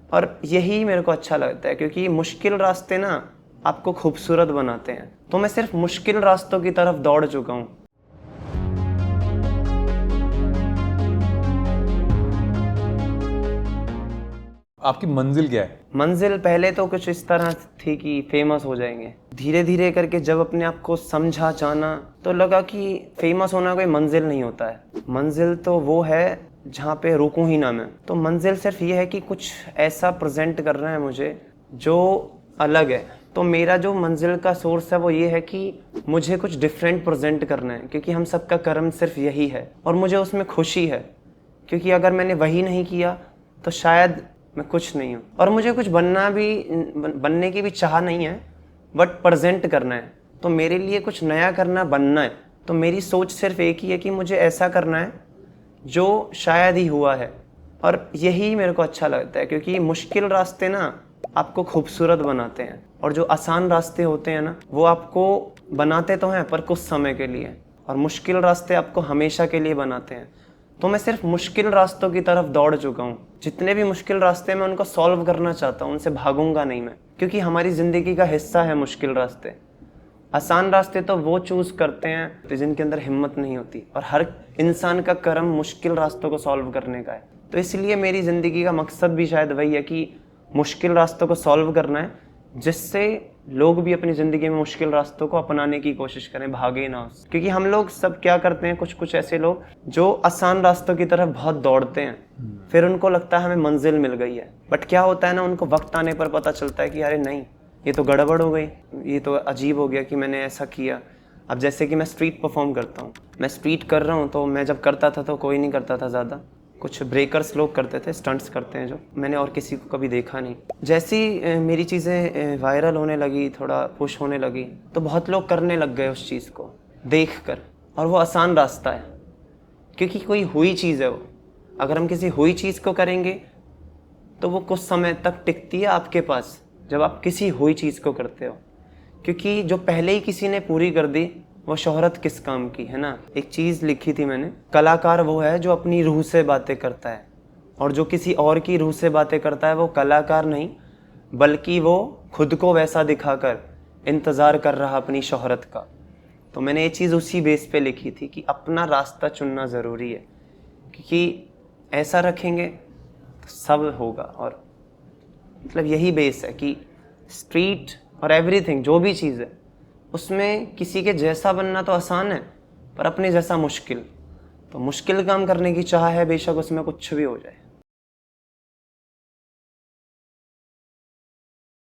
और यही मेरे को अच्छा लगता है, क्योंकि मुश्किल रास्ते ना आपको खूबसूरत बनाते हैं। तो मैं सिर्फ मुश्किल रास्तों की तरफ दौड़ चुका हूँ। आपकी मंजिल क्या है? मंजिल पहले तो कुछ इस तरह थी कि फेमस हो जाएंगे। धीरे धीरे करके जब अपने आप को समझा जाना तो लगा कि फेमस होना कोई मंजिल नहीं होता है। मंजिल तो वो है जहाँ पे रुकूं ही ना मैं। तो मंजिल सिर्फ ये है कि कुछ ऐसा प्रेजेंट करना है मुझे जो अलग है। तो मेरा जो मंजिल का सोर्स है वो ये है कि मुझे कुछ डिफरेंट प्रेजेंट करना है, क्योंकि हम सबका कर्म सिर्फ यही है और मुझे उसमें खुशी है। क्योंकि अगर मैंने वही नहीं किया तो शायद मैं कुछ नहीं हूँ। और मुझे कुछ बनने की भी चाह नहीं है, बट प्रेजेंट करना है। तो मेरे लिए कुछ नया करना, बनना है। तो मेरी सोच सिर्फ एक ही है कि मुझे ऐसा करना है जो शायद ही हुआ है। और यही मेरे को अच्छा लगता है, क्योंकि मुश्किल रास्ते ना आपको खूबसूरत बनाते हैं, और जो आसान रास्ते होते हैं ना वो आपको बनाते तो हैं पर कुछ समय के लिए, और मुश्किल रास्ते आपको हमेशा के लिए बनाते हैं। तो मैं सिर्फ मुश्किल रास्तों की तरफ दौड़ चुका हूँ। जितने भी मुश्किल रास्ते मैं उनको सॉल्व करना चाहता हूँ, उनसे भागूंगा नहीं मैं, क्योंकि हमारी ज़िंदगी का हिस्सा है मुश्किल रास्ते। आसान रास्ते तो वो चूज़ करते हैं जिनके अंदर हिम्मत नहीं होती, और हर इंसान का कर्म मुश्किल रास्तों को सॉल्व करने का है। तो इसलिए मेरी ज़िंदगी का मकसद भी शायद वही है कि मुश्किल रास्तों को सॉल्व करना है, जिससे लोग भी अपनी ज़िंदगी में मुश्किल रास्तों को अपनाने की कोशिश करें, भागे ना उससे। क्योंकि हम लोग सब क्या करते हैं, कुछ ऐसे लोग जो आसान रास्तों की तरफ बहुत दौड़ते हैं, फिर उनको लगता है हमें मंजिल मिल गई है। बट क्या होता है ना, उनको वक्त आने पर पता चलता है कि अरे नहीं, ये तो गड़बड़ हो गई, ये तो अजीब हो गया कि मैंने ऐसा किया। अब जैसे कि मैं स्ट्रीट परफॉर्म करता हूँ, मैं स्ट्रीट कर रहा हूँ, तो मैं जब करता था तो कोई नहीं करता था ज़्यादा, कुछ ब्रेकर्स लोग करते थे, स्टंट्स करते हैं जो, मैंने और किसी को कभी देखा नहीं। जैसी मेरी चीज़ें वायरल होने लगी, थोड़ा पुश होने लगी, तो बहुत लोग करने लग गए उस चीज़ को देख कर। और वो आसान रास्ता है, क्योंकि कोई हुई चीज़ है वो। अगर हम किसी हुई चीज़ को करेंगे तो वो कुछ समय तक टिकती है आपके पास, जब आप किसी हुई चीज़ को करते हो। क्योंकि जो पहले ही किसी ने पूरी कर दी, वो शोहरत किस काम की, है ना। एक चीज़ लिखी थी मैंने, कलाकार वो है जो अपनी रूह से बातें करता है, और जो किसी और की रूह से बातें करता है वो कलाकार नहीं, बल्कि वो खुद को वैसा दिखाकर इंतज़ार कर रहा अपनी शोहरत का। तो मैंने ये चीज़ उसी बेस पे लिखी थी कि अपना रास्ता चुनना ज़रूरी है, क्योंकि ऐसा रखेंगे तो सब होगा। और मतलब यही बेस है कि स्ट्रीट और एवरीथिंग जो भी चीज़ है, उसमें किसी के जैसा बनना तो आसान है, पर अपने जैसा मुश्किल। तो मुश्किल काम करने की चाह है, बेशक उसमें कुछ भी हो जाए।